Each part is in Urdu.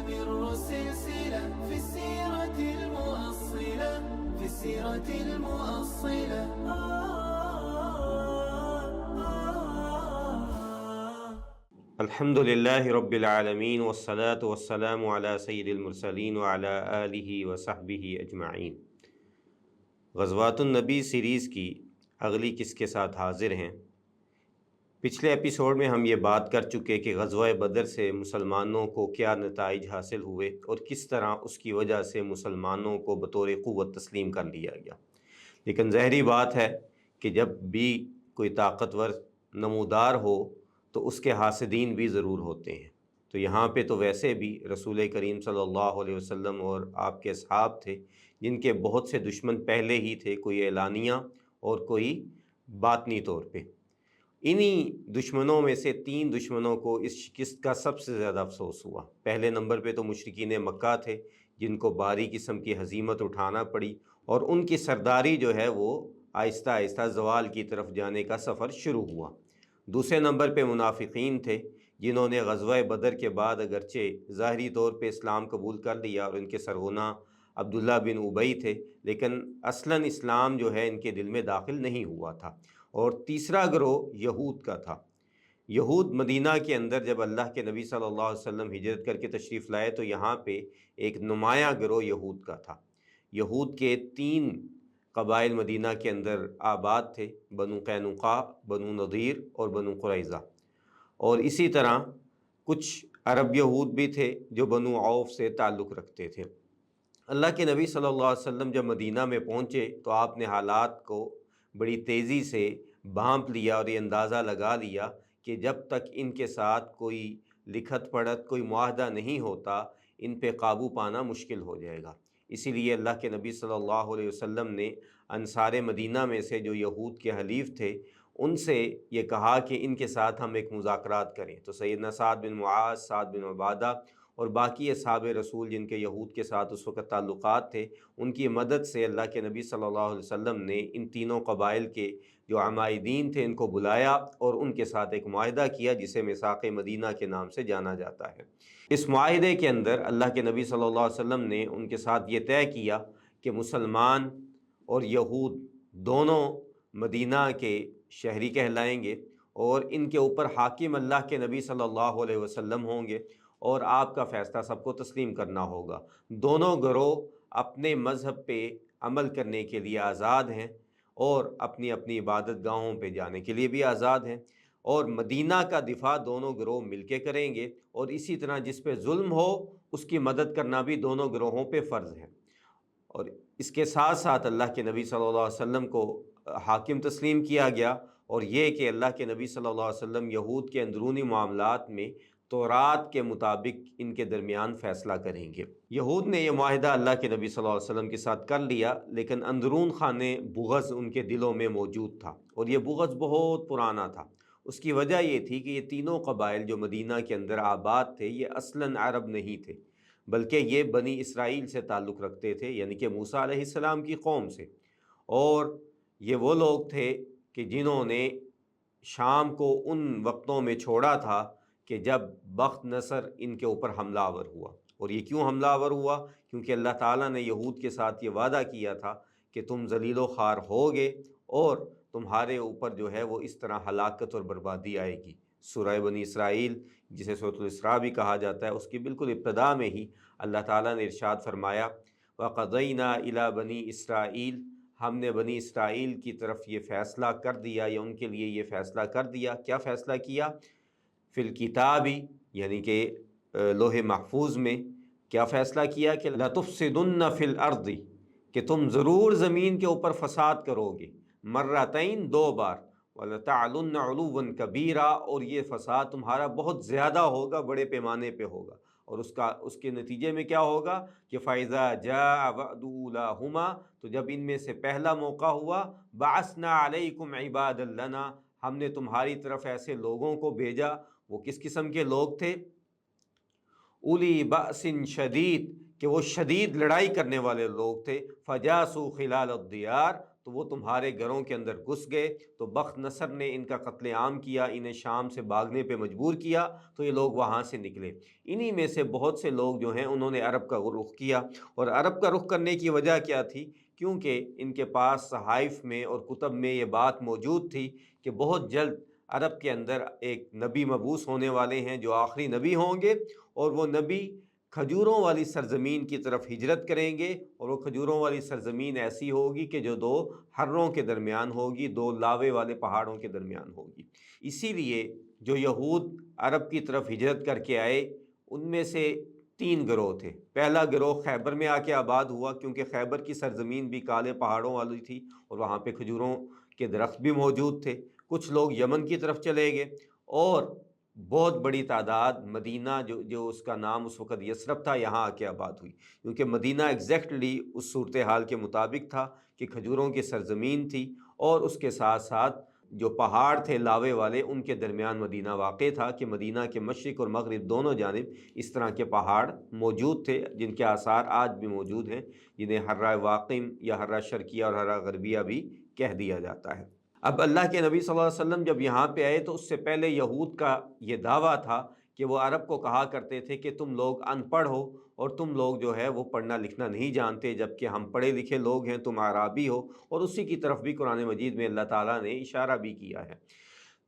تستمر السلسلة في السيرة المؤصلة في السيرة المؤصلة. الحمد للہ رب العالمین والصلاة والسلام علی سید المرسلین وعلی آلہ وصحبہ اجمعین۔ غزوات النبی سیریز کی اگلی قسط کے ساتھ حاضر ہیں۔ پچھلے ایپیسوڈ میں ہم یہ بات کر چکے کہ غزوہ بدر سے مسلمانوں کو کیا نتائج حاصل ہوئے اور کس طرح اس کی وجہ سے مسلمانوں کو بطور قوت تسلیم کر لیا گیا۔ لیکن ظاہری بات ہے کہ جب بھی کوئی طاقتور نمودار ہو تو اس کے حاسدین بھی ضرور ہوتے ہیں۔ تو یہاں پہ تو ویسے بھی رسول کریم صلی اللہ علیہ وسلم اور آپ کے اصحاب تھے جن کے بہت سے دشمن پہلے ہی تھے، کوئی اعلانیہ اور کوئی باطنی طور پہ۔ انہی دشمنوں میں سے 3 دشمنوں کو اس شکست کا سب سے زیادہ افسوس ہوا۔ پہلے نمبر پہ تو مشرکین مکہ تھے جن کو بھاری قسم کی ہزیمت اٹھانا پڑی، اور ان کی سرداری جو ہے وہ آہستہ آہستہ زوال کی طرف جانے کا سفر شروع ہوا۔ دوسرے نمبر پہ منافقین تھے جنہوں نے غزوہ بدر کے بعد اگرچہ ظاہری طور پہ اسلام قبول کر لیا، اور ان کے سرغنہ عبداللہ بن ابی تھے، لیکن اصلاً اسلام جو ہے ان کے دل میں داخل نہیں ہوا تھا۔ اور تیسرا گروہ یہود کا تھا۔ یہود مدینہ کے اندر جب اللہ کے نبی صلی اللہ علیہ وسلم ہجرت کر کے تشریف لائے تو یہاں پہ ایک نمایاں گروہ یہود کا تھا۔ یہود کے 3 قبائل مدینہ کے اندر آباد تھے، بنو قینقاع، بنو نضیر اور بنو قریظہ، اور اسی طرح کچھ عرب یہود بھی تھے جو بنو عوف سے تعلق رکھتے تھے۔ اللہ کے نبی صلی اللہ علیہ وسلم جب مدینہ میں پہنچے تو آپ نے حالات کو بڑی تیزی سے بھانپ لیا اور یہ اندازہ لگا لیا کہ جب تک ان کے ساتھ کوئی لکھت پڑھت، کوئی معاہدہ نہیں ہوتا، ان پہ قابو پانا مشکل ہو جائے گا۔ اسی لیے اللہ کے نبی صلی اللہ علیہ وسلم نے انصار مدینہ میں سے جو یہود کے حلیف تھے ان سے یہ کہا کہ ان کے ساتھ ہم ایک مذاکرات کریں۔ تو سیدنا سعد بن معاذ، سعد بن عبادہ اور باقی اصحاب رسول جن کے یہود کے ساتھ اس وقت تعلقات تھے، ان کی مدد سے اللہ کے نبی صلی اللہ علیہ وسلم نے ان تینوں قبائل کے جو عمائدین تھے ان کو بلایا اور ان کے ساتھ ایک معاہدہ کیا جسے میثاق مدینہ کے نام سے جانا جاتا ہے۔ اس معاہدے کے اندر اللہ کے نبی صلی اللہ علیہ وسلم نے ان کے ساتھ یہ طے کیا کہ مسلمان اور یہود دونوں مدینہ کے شہری کہلائیں گے، اور ان کے اوپر حاکم اللہ کے نبی صلی اللہ علیہ وسلم ہوں گے، اور آپ کا فیصلہ سب کو تسلیم کرنا ہوگا۔ دونوں گروہ اپنے مذہب پہ عمل کرنے کے لیے آزاد ہیں اور اپنی اپنی عبادت گاہوں پہ جانے کے لیے بھی آزاد ہیں، اور مدینہ کا دفاع دونوں گروہ مل کے کریں گے، اور اسی طرح جس پہ ظلم ہو اس کی مدد کرنا بھی دونوں گروہوں پہ فرض ہے۔ اور اس کے ساتھ ساتھ اللہ کے نبی صلی اللہ علیہ وسلم کو حاکم تسلیم کیا گیا، اور یہ کہ اللہ کے نبی صلی اللہ علیہ وسلم یہود کے اندرونی معاملات میں تورات کے مطابق ان کے درمیان فیصلہ کریں گے۔ یہود نے یہ معاہدہ اللہ کے نبی صلی اللہ علیہ وسلم کے ساتھ کر لیا، لیکن اندرون خانے بغض ان کے دلوں میں موجود تھا، اور یہ بغض بہت پرانا تھا۔ اس کی وجہ یہ تھی کہ یہ تینوں قبائل جو مدینہ کے اندر آباد تھے یہ اصلاً عرب نہیں تھے، بلکہ یہ بنی اسرائیل سے تعلق رکھتے تھے، یعنی کہ موسیٰ علیہ السلام کی قوم سے، اور یہ وہ لوگ تھے کہ جنہوں نے شام کو ان وقتوں میں چھوڑا تھا کہ جب بخت نصر ان کے اوپر حملہ آور ہوا۔ اور یہ کیوں حملہ آور ہوا؟ کیونکہ اللہ تعالیٰ نے یہود کے ساتھ یہ وعدہ کیا تھا کہ تم ذلیل و خوار ہوگے اور تمہارے اوپر جو ہے وہ اس طرح ہلاکت اور بربادی آئے گی۔ سورہ بنی اسرائیل جسے سورۃ الاسراء بھی کہا جاتا ہے، اس کی بالکل ابتدا میں ہی اللہ تعالیٰ نے ارشاد فرمایا وَقَضَيْنَا إِلَىٰ بَنِي إِسْرَائِيل، ہم نے بنی اسرائیل کی طرف یہ فیصلہ کر دیا، یا ان کے لیے یہ فیصلہ کر دیا۔ کیا فیصلہ کیا؟ فی الکتاب، یعنی کہ لوح محفوظ میں کیا فیصلہ کیا کہ لَتُفْسِدُنَّ فِي الْأَرْضِ، کہ تم ضرور زمین کے اوپر فساد کرو گے، مرتین 2 بار، وَلَتَعْلُنَّ عُلُوًّا كَبِيرًا، اور یہ فساد تمہارا بہت زیادہ ہوگا، بڑے پیمانے پہ ہوگا، اور اس کے نتیجے میں کیا ہوگا کہ فَإِذَا جَاءَ وَعْدُ أُولَاهُمَا، تو جب ان میں سے پہلا موقع ہوا، بَعَثْنَا عَلَيْكُمْ عِبَادًا لَنَا، ہم نے تمہاری طرف ایسے لوگوں کو بھیجا۔ وہ کس قسم کے لوگ تھے؟ اولی بأس شدید، کہ وہ شدید لڑائی کرنے والے لوگ تھے۔ فجاسوا خلال الدیار، تو وہ تمہارے گھروں کے اندر گھس گئے، تو بخت نصر نے ان کا قتل عام کیا، انہیں شام سے بھاگنے پہ مجبور کیا، تو یہ لوگ وہاں سے نکلے۔ انہی میں سے بہت سے لوگ جو ہیں انہوں نے عرب کا رخ کیا، اور عرب کا رخ کرنے کی وجہ کیا تھی؟ کیونکہ ان کے پاس صحائف میں اور کتب میں یہ بات موجود تھی کہ بہت جلد عرب کے اندر ایک نبی مبعوث ہونے والے ہیں جو آخری نبی ہوں گے، اور وہ نبی کھجوروں والی سرزمین کی طرف ہجرت کریں گے، اور وہ کھجوروں والی سرزمین ایسی ہوگی کہ جو دو حروں کے درمیان ہوگی، دو لاوے والے پہاڑوں کے درمیان ہوگی۔ اسی لیے جو یہود عرب کی طرف ہجرت کر کے آئے ان میں سے 3 گروہ تھے۔ پہلا گروہ خیبر میں آ کے آباد ہوا، کیونکہ خیبر کی سرزمین بھی کالے پہاڑوں والی تھی اور وہاں پہ کھجوروں کے درخت بھی موجود تھے۔ کچھ لوگ یمن کی طرف چلے گئے، اور بہت بڑی تعداد مدینہ جو اس کا نام اس وقت یثرب تھا، یہاں آ کے آباد ہوئی، کیونکہ مدینہ ایگزیکٹلی اس صورتحال کے مطابق تھا کہ کھجوروں کی سرزمین تھی، اور اس کے ساتھ ساتھ جو پہاڑ تھے لاوے والے ان کے درمیان مدینہ واقع تھا، کہ مدینہ کے مشرق اور مغرب دونوں جانب اس طرح کے پہاڑ موجود تھے، جن کے آثار آج بھی موجود ہیں، جنہیں حرہ واقم یا حرہ شرقیہ اور حرہ غربیہ بھی کہہ دیا جاتا ہے۔ اب اللہ کے نبی صلی اللہ علیہ وسلم جب یہاں پہ آئے تو اس سے پہلے یہود کا یہ دعویٰ تھا کہ وہ عرب کو کہا کرتے تھے کہ تم لوگ ان پڑھ ہو، اور تم لوگ جو ہے وہ پڑھنا لکھنا نہیں جانتے، جبکہ ہم پڑھے لکھے لوگ ہیں، تم اعرابی ہو، اور اسی کی طرف بھی قرآن مجید میں اللہ تعالیٰ نے اشارہ بھی کیا ہے۔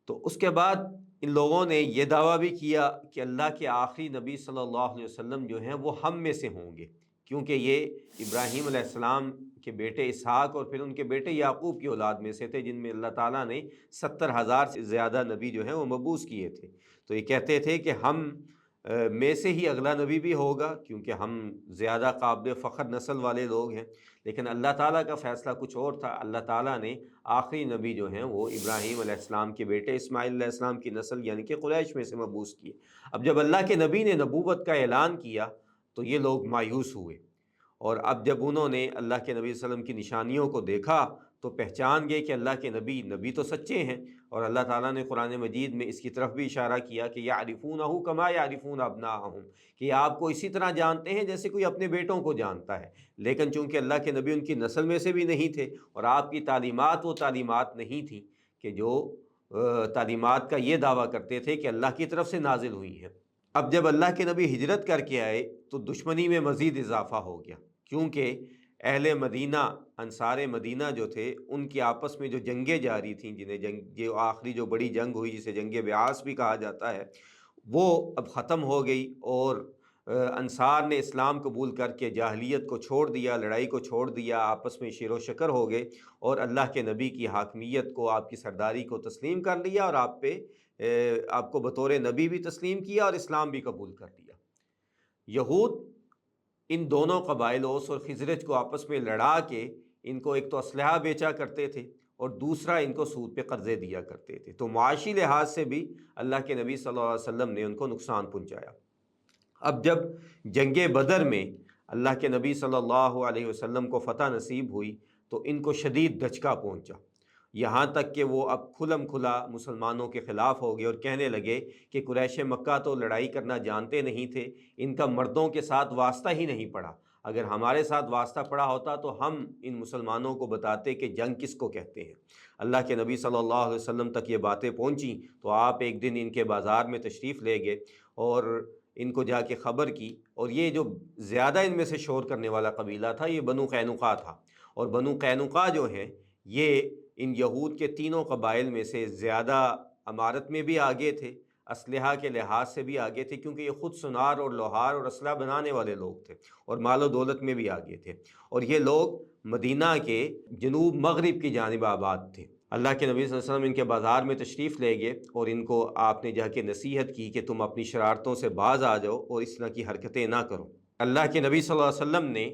تو اس کے بعد ان لوگوں نے یہ دعویٰ بھی کیا کہ اللہ کے آخری نبی صلی اللہ علیہ وسلم جو ہیں وہ ہم میں سے ہوں گے، کیونکہ یہ ابراہیم علیہ السلام کے بیٹے اسحاق اور پھر ان کے بیٹے یعقوب کی اولاد میں سے تھے، جن میں اللہ تعالیٰ نے 70,000 سے زیادہ نبی جو ہیں وہ مبعوث کیے تھے۔ تو یہ کہتے تھے کہ ہم میں سے ہی اگلا نبی بھی ہوگا، کیونکہ ہم زیادہ قابل فخر نسل والے لوگ ہیں، لیکن اللہ تعالیٰ کا فیصلہ کچھ اور تھا۔ اللہ تعالیٰ نے آخری نبی جو ہیں وہ ابراہیم علیہ السلام کے بیٹے اسماعیل علیہ السلام کی نسل یعنی کہ قریش میں سے مبعوث کیے۔ اب جب اللہ کے نبی نے نبوت کا اعلان کیا تو یہ لوگ مایوس ہوئے، اور اب جب انہوں نے اللہ کے نبی صلی اللہ علیہ وسلم کی نشانیوں کو دیکھا تو پہچان گئے کہ اللہ کے نبی تو سچے ہیں، اور اللہ تعالیٰ نے قرآن مجید میں اس کی طرف بھی اشارہ کیا کہ یعرفونہ کما یعرفون ابناءہم، کہ یہ آپ کو اسی طرح جانتے ہیں جیسے کوئی اپنے بیٹوں کو جانتا ہے، لیکن چونکہ اللہ کے نبی ان کی نسل میں سے بھی نہیں تھے، اور آپ کی تعلیمات وہ تعلیمات نہیں تھیں کہ جو تعلیمات کا یہ دعویٰ کرتے تھے کہ اللہ کی طرف سے نازل ہوئی ہیں۔ اب جب اللہ کے نبی ہجرت کر کے آئے تو دشمنی میں مزید اضافہ ہو گیا، کیونکہ اہل مدینہ انصار مدینہ جو تھے ان کی آپس میں جو جنگیں جاری تھیں، جنہیں جو آخری جو بڑی جنگ ہوئی جسے جنگ بیعاص بھی کہا جاتا ہے، وہ اب ختم ہو گئی، اور انصار نے اسلام قبول کر کے جاہلیت کو چھوڑ دیا، لڑائی کو چھوڑ دیا، آپس میں شیر و شکر ہو گئے، اور اللہ کے نبی کی حاکمیت کو، آپ کی سرداری کو تسلیم کر لیا، اور آپ کو بطور نبی بھی تسلیم کیا اور اسلام بھی قبول کر لیا۔ یہود ان دونوں قبائل اوس اور خزرج کو آپس میں لڑا کے ان کو ایک تو اسلحہ بیچا کرتے تھے، اور دوسرا ان کو سود پہ قرضے دیا کرتے تھے، تو معاشی لحاظ سے بھی اللہ کے نبی صلی اللہ علیہ وسلم نے ان کو نقصان پہنچایا۔ اب جب جنگ بدر میں اللہ کے نبی صلی اللہ علیہ وسلم کو فتح نصیب ہوئی تو ان کو شدید دھچکا پہنچا، یہاں تک کہ وہ اب کھلم کھلا مسلمانوں کے خلاف ہو گئے، اور کہنے لگے کہ قریش مکہ تو لڑائی کرنا جانتے نہیں تھے، ان کا مردوں کے ساتھ واسطہ ہی نہیں پڑا، اگر ہمارے ساتھ واسطہ پڑا ہوتا تو ہم ان مسلمانوں کو بتاتے کہ جنگ کس کو کہتے ہیں۔ اللہ کے نبی صلی اللہ علیہ وسلم تک یہ باتیں پہنچیں تو آپ ایک دن ان کے بازار میں تشریف لے گئے اور ان کو جا کے خبر کی، اور یہ جو زیادہ ان میں سے شور کرنے والا قبیلہ تھا یہ بنو قینقاع تھا، اور بنو قینقاع جو ہیں یہ ان یہود کے تینوں قبائل میں سے زیادہ عمارت میں بھی آگے تھے، اسلحہ کے لحاظ سے بھی آگے تھے، کیونکہ یہ خود سنار اور لوہار اور اسلحہ بنانے والے لوگ تھے، اور مال و دولت میں بھی آگے تھے، اور یہ لوگ مدینہ کے جنوب مغرب کی جانب آباد تھے۔ اللہ کے نبی صلی اللہ علیہ وسلم ان کے بازار میں تشریف لے گئے، اور ان کو آپ نے جا کے نصیحت کی کہ تم اپنی شرارتوں سے باز آ جاؤ اور اس طرح کی حرکتیں نہ کرو۔ اللہ کے نبی صلی اللہ علیہ وسلم نے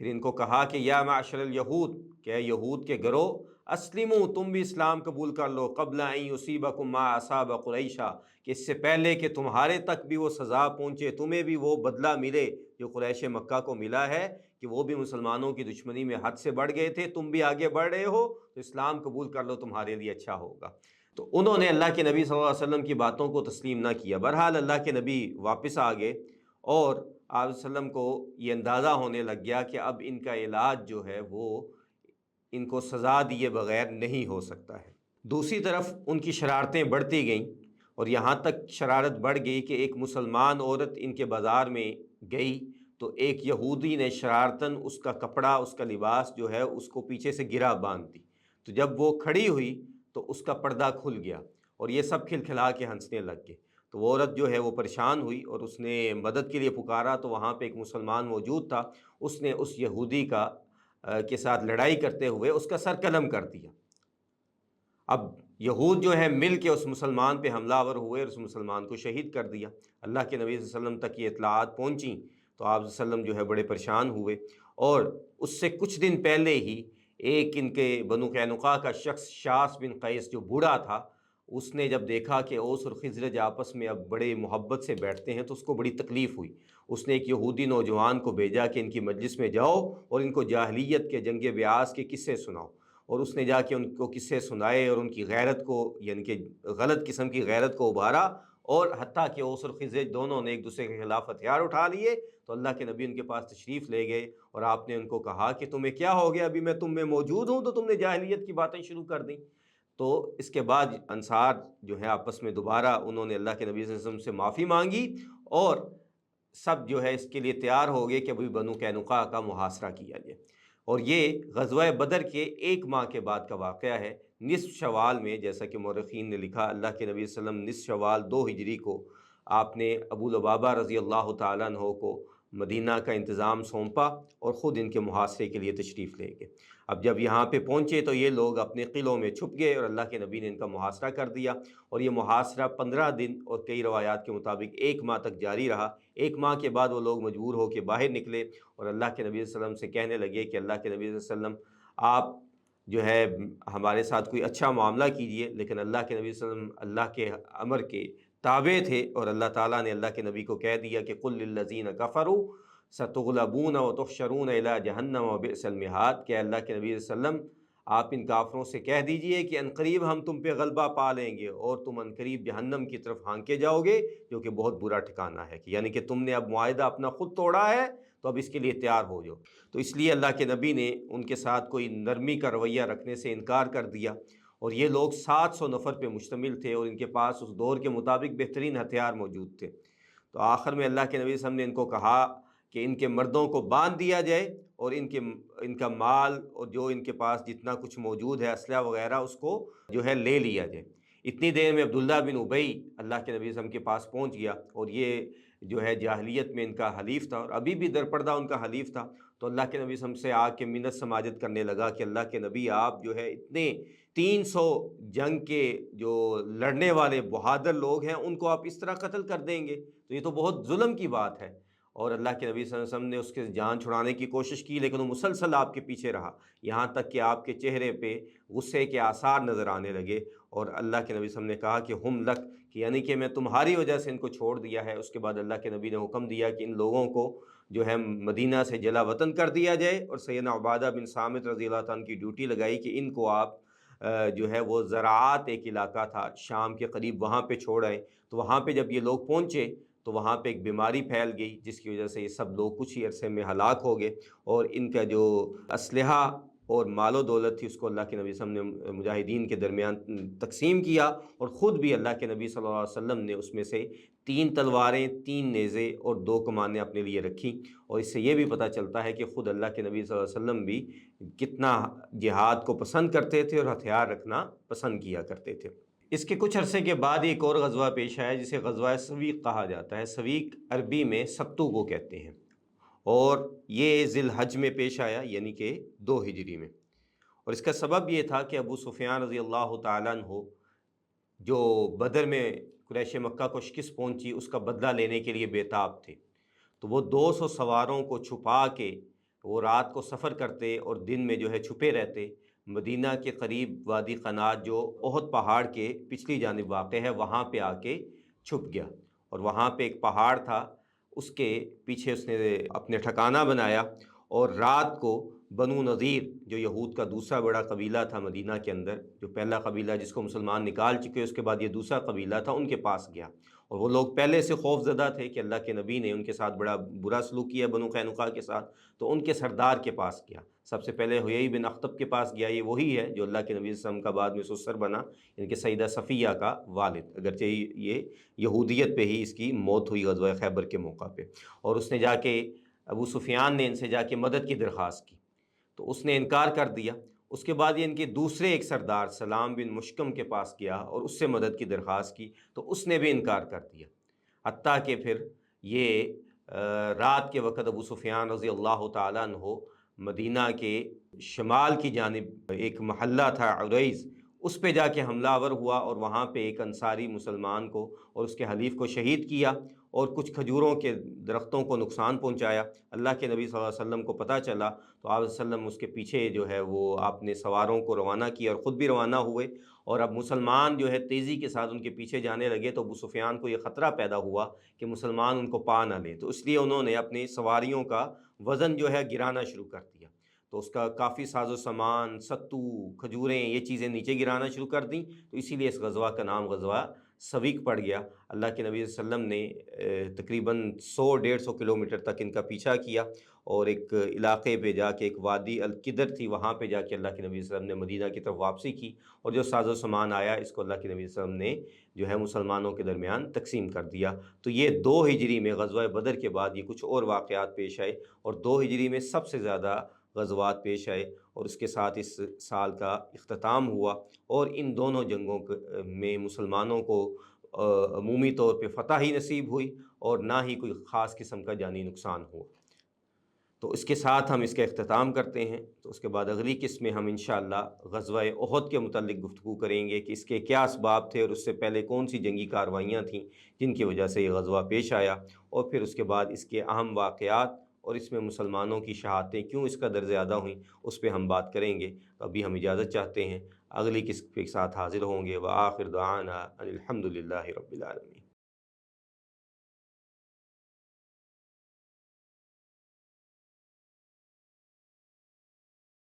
پھر ان کو کہا کہ یا معشر الیہود، کہ اے یہود کے گروہ، اسلموا، تم بھی اسلام قبول کر لو، قبل ان یصیبکم ما اصاب قریشا، کہ اس سے پہلے کہ تمہارے تک بھی وہ سزا پہنچے، تمہیں بھی وہ بدلہ ملے جو قریش مکہ کو ملا ہے، کہ وہ بھی مسلمانوں کی دشمنی میں حد سے بڑھ گئے تھے، تم بھی آگے بڑھ رہے ہو تو اسلام قبول کر لو، تمہارے لیے اچھا ہوگا۔ تو انہوں نے اللہ کے نبی صلی اللہ علیہ وسلم کی باتوں کو تسلیم نہ کیا۔ بہرحال اللہ کے نبی واپس آ گئے، اور آپ صلی اللہ علیہ وسلم کو یہ اندازہ ہونے لگ گیا کہ اب ان کا علاج جو ہے وہ ان کو سزا دیے بغیر نہیں ہو سکتا ہے۔ دوسری طرف ان کی شرارتیں بڑھتی گئیں اور یہاں تک شرارت بڑھ گئی کہ ایک مسلمان عورت ان کے بازار میں گئی تو ایک یہودی نے شرارتاً اس کا کپڑا، اس کا لباس جو ہے اس کو پیچھے سے گرا باندھ دی، تو جب وہ کھڑی ہوئی تو اس کا پردہ کھل گیا اور یہ سب کھلکھلا کے ہنسنے لگ گئے۔ تو وہ عورت جو ہے وہ پریشان ہوئی اور اس نے مدد کے لیے پکارا، تو وہاں پہ ایک مسلمان موجود تھا، اس نے اس یہودی کے ساتھ لڑائی کرتے ہوئے اس کا سر قلم کر دیا۔ اب یہود جو ہے مل کے اس مسلمان پہ حملہ آور ہوئے اور اس مسلمان کو شہید کر دیا۔ اللہ کے نبی صلی اللہ علیہ وسلم تک یہ اطلاعات پہنچیں تو آپ صلی اللہ علیہ وسلم جو ہے بڑے پریشان ہوئے، اور اس سے کچھ دن پہلے ہی ایک ان کے بنو قینقاع کا شخص شاس بن قیس جو بوڑھا تھا، اس نے جب دیکھا کہ اوس اور خزرج آپس میں اب بڑے محبت سے بیٹھتے ہیں تو اس کو بڑی تکلیف ہوئی۔ اس نے ایک یہودی نوجوان کو بھیجا کہ ان کی مجلس میں جاؤ اور ان کو جاہلیت کے جنگ بیعاث کے قصے سناؤ، اور اس نے جا کے ان کو قصے سنائے اور ان کی غیرت کو، یعنی کہ غلط قسم کی غیرت کو ابھارا، اور حتیٰ کہ اوس اور خزرج دونوں نے ایک دوسرے کے خلاف ہتھیار اٹھا لیے۔ تو اللہ کے نبی ان کے پاس تشریف لے گئے اور آپ نے ان کو کہا کہ تمہیں کیا ہو گیا، ابھی میں تم میں موجود ہوں تو تم نے جاہلیت کی باتیں شروع کر دیں۔ تو اس کے بعد انصار جو ہے آپس میں دوبارہ انہوں نے اللہ کے نبی صلی اللہ علیہ وسلم سے معافی مانگی، اور سب جو ہے اس کے لیے تیار ہو گئے کہ ابھی بنو قینقاع کا محاصرہ کیا جائے۔ اور یہ غزوہ بدر کے 1 ماہ کے بعد کا واقعہ ہے، نصف شوال میں، جیسا کہ مورخین نے لکھا، اللہ کے نبی صلی اللہ علیہ وسلم نصف شوال 2 ہجری کو آپ نے ابو لبابہ رضی اللہ تعالیٰ عنہ کو مدینہ کا انتظام سونپا اور خود ان کے محاصرے کے لیے تشریف لے گئے۔ اب جب یہاں پہ پہنچے تو یہ لوگ اپنے قلعوں میں چھپ گئے اور اللہ کے نبی نے ان کا محاصرہ کر دیا، اور یہ محاصرہ 15 دن اور کئی روایات کے مطابق 1 ماہ تک جاری رہا۔ 1 ماہ کے بعد وہ لوگ مجبور ہو کے باہر نکلے اور اللہ کے نبی صلی اللہ علیہ وسلم سے کہنے لگے کہ اللہ کے نبی صلی اللہ علیہ وسلم آپ جو ہے ہمارے ساتھ کوئی اچھا معاملہ کیجئے، لیکن اللہ کے نبی صلی اللہ علیہ وسلم اللہ کے امر کے تابع تھے، اور اللہ تعالیٰ نے اللہ کے نبی کو کہہ دیا کہ قُلْ لِلَّذِينَ كَفَرُوا سَتُغْلَبُونَ وَتُحْشَرُونَ إِلَىٰ جَهَنَّمَ وَبِئْسَ الْمِہَادُ، کہ اللہ کے نبی صلی اللہ علیہ وسلم آپ ان کافروں سے کہہ دیجئے کہ عنقریب ہم تم پہ غلبہ پا لیں گے اور تم عنقریب جہنم کی طرف ہانکے جاؤ گے، جو کہ بہت برا ٹھکانہ ہے، کہ یعنی کہ تم نے اب معاہدہ اپنا خود توڑا ہے تو اب اس کے لیے تیار ہو جاؤ۔ تو اس لیے اللہ کے نبی نے ان کے ساتھ کوئی نرمی کا رویہ رکھنے سے انکار کر دیا، اور یہ لوگ 700 نفر پہ مشتمل تھے اور ان کے پاس اس دور کے مطابق بہترین ہتھیار موجود تھے۔ تو آخر میں اللہ کے نبی صلی اللہ علیہ وسلم نے ان کو کہا کہ ان کے مردوں کو باندھ دیا جائے اور ان کا مال اور جو ان کے پاس جتنا کچھ موجود ہے اسلحہ وغیرہ اس کو جو ہے لے لیا جائے۔ اتنی دیر میں عبداللہ بن ابی اللہ کے نبی صلی اللہ علیہ وسلم کے پاس پہنچ گیا، اور یہ جو ہے جاہلیت میں ان کا حلیف تھا اور ابھی بھی درپردہ ان کا حلیف تھا۔ تو اللہ کے نبی صلی اللہ علیہ وسلم سے آ کے منت سماجت کرنے لگا کہ اللہ کے نبی آپ جو ہے اتنے 300 جنگ کے جو لڑنے والے بہادر لوگ ہیں ان کو آپ اس طرح قتل کر دیں گے، تو یہ تو بہت ظلم کی بات ہے۔ اور اللہ کے نبی صلی اللہ علیہ وسلم نے اس کے جان چھڑانے کی کوشش کی، لیکن وہ مسلسل آپ کے پیچھے رہا، یہاں تک کہ آپ کے چہرے پہ غصے کے آثار نظر آنے لگے، اور اللہ کے نبی صلی اللہ علیہ وسلم نے کہا کہ ہم لک، کہ یعنی کہ میں تمہاری وجہ سے ان کو چھوڑ دیا ہے۔ اس کے بعد اللہ کے نبی نے حکم دیا کہ ان لوگوں کو جو ہے مدینہ سے جلا وطن کر دیا جائے، اور سیدنا عبادہ بن صامت رضی اللہ عنہ کی ڈیوٹی لگائی کہ ان کو آپ جو ہے وہ زراعت ایک علاقہ تھا شام کے قریب، وہاں پہ چھوڑ آئیں۔ تو وہاں پہ جب یہ لوگ پہنچے تو وہاں پہ ایک بیماری پھیل گئی، جس کی وجہ سے یہ سب لوگ کچھ ہی عرصے میں ہلاک ہو گئے، اور ان کا جو اسلحہ اور مال و دولت تھی اس کو اللہ کے نبی صلی اللہ علیہ وسلم نے مجاہدین کے درمیان تقسیم کیا، اور خود بھی اللہ کے نبی صلی اللہ علیہ وسلم نے اس میں سے 3 تلواریں، 3 نیزے اور 2 کمانیں اپنے لیے رکھیں۔ اور اس سے یہ بھی پتہ چلتا ہے کہ خود اللہ کے نبی صلی اللہ علیہ وسلم بھی کتنا جہاد کو پسند کرتے تھے اور ہتھیار رکھنا پسند کیا کرتے تھے۔ اس کے کچھ عرصے کے بعد ایک اور غزوہ پیش آیا جسے غزوہ سویق کہا جاتا ہے۔ سویق عربی میں ستو کو کہتے ہیں، اور یہ ذی الحج میں پیش آیا، یعنی کہ 2 ہجری میں۔ اور اس کا سبب یہ تھا کہ ابو سفیان رضی اللہ تعالیٰ عنہ جو بدر میں قریش مکہ کو شکست پہنچی اس کا بدلہ لینے کے لیے بےتاب تھے، تو وہ 200 سواروں کو چھپا کے وہ رات کو سفر کرتے اور دن میں جو ہے چھپے رہتے۔ مدینہ کے قریب وادی قنات جو احد پہاڑ کے پچھلی جانب واقع ہے وہاں پہ آ کے چھپ گیا، اور وہاں پہ ایک پہاڑ تھا، اس کے پیچھے اس نے اپنے ٹھکانہ بنایا، اور رات کو بنو نذیر جو یہود کا دوسرا بڑا قبیلہ تھا مدینہ کے اندر، جو پہلا قبیلہ جس کو مسلمان نکال چکے اس کے بعد یہ دوسرا قبیلہ تھا، ان کے پاس گیا اور وہ لوگ پہلے سے خوف زدہ تھے کہ اللہ کے نبی نے ان کے ساتھ بڑا برا سلوک کیا بنو قینقاع کے ساتھ، تو ان کے سردار کے پاس گیا۔ سب سے پہلے حیی بن اخطب کے پاس گیا، یہ وہی ہے جو اللہ کے نبی صلی اللہ علیہ وسلم کا بعد میں سسر بنا، ان کے سیدہ صفیہ کا والد، اگرچہ یہ یہودیت پہ ہی اس کی موت ہوئی غزوہ خیبر کے موقع پہ۔ اور اس نے جا کے، ابو سفیان نے ان سے جا کے مدد کی درخواست کی تو اس نے انکار کر دیا۔ اس کے بعد یہ ان کے دوسرے ایک سردار سلام بن مشکم کے پاس گیا اور اس سے مدد کی درخواست کی تو اس نے بھی انکار کر دیا، حتیٰ کہ پھر یہ رات کے وقت ابو سفیان رضی اللہ تعالیٰ عنہ مدینہ کے شمال کی جانب ایک محلہ تھا عریض، اس پہ جا کے حملہ آور ہوا اور وہاں پہ ایک انصاری مسلمان کو اور اس کے حلیف کو شہید کیا اور کچھ کھجوروں کے درختوں کو نقصان پہنچایا۔ اللہ کے نبی صلی اللہ علیہ وسلم کو پتہ چلا تو آپ صلی اللہ علیہ وسلم اس کے پیچھے جو ہے وہ آپ نے سواروں کو روانہ کیا اور خود بھی روانہ ہوئے، اور اب مسلمان جو ہے تیزی کے ساتھ ان کے پیچھے جانے لگے تو ابو سفیان کو یہ خطرہ پیدا ہوا کہ مسلمان ان کو پا نہ لیں، تو اس لیے انہوں نے اپنی سواریوں کا وزن جو ہے گرانا شروع کر دیا، تو اس کا کافی ساز و سامان، ستو، کھجوریں، یہ چیزیں نیچے گرانا شروع کر دیں، تو اسی لیے اس غزوہ کا نام غزوہ سویق پڑ گیا۔ اللہ کے نبی صلی اللہ علیہ وسلم نے تقریباً 100-150 کلومیٹر تک ان کا پیچھا کیا اور ایک علاقے پہ جا کے، ایک وادی القدر تھی، وہاں پہ جا کے اللہ کے نبی صلی اللہ علیہ وسلم نے مدینہ کی طرف واپسی کی، اور جو ساز و سامان آیا اس کو اللہ کے نبی صلی اللہ علیہ وسلم نے جو ہے مسلمانوں کے درمیان تقسیم کر دیا۔ تو یہ 2 ہجری میں غزوہ بدر کے بعد یہ کچھ اور واقعات پیش آئے، اور 2 ہجری میں سب سے زیادہ غزوات پیش آئے، اور اس کے ساتھ اس سال کا اختتام ہوا، اور ان دونوں جنگوں میں مسلمانوں کو عمومی طور پہ فتح ہی نصیب ہوئی اور نہ ہی کوئی خاص قسم کا جانی نقصان ہوا۔ تو اس کے ساتھ ہم اس کا اختتام کرتے ہیں، تو اس کے بعد اگلی قسط میں ہم انشاءاللہ غزوہ احد کے متعلق گفتگو کریں گے کہ اس کے کیا اسباب تھے اور اس سے پہلے کون سی جنگی کارروائیاں تھیں جن کی وجہ سے یہ غزوہ پیش آیا، اور پھر اس کے بعد اس کے اہم واقعات اور اس میں مسلمانوں کی شہادتیں کیوں اس قدر زیادہ ہوئیں اس پہ ہم بات کریں گے۔ تو ابھی ہم اجازت چاہتے ہیں، اگلی قسط کے ساتھ حاضر ہوں گے۔ وآخر دعوانا ان الحمد للہ رب العالمین۔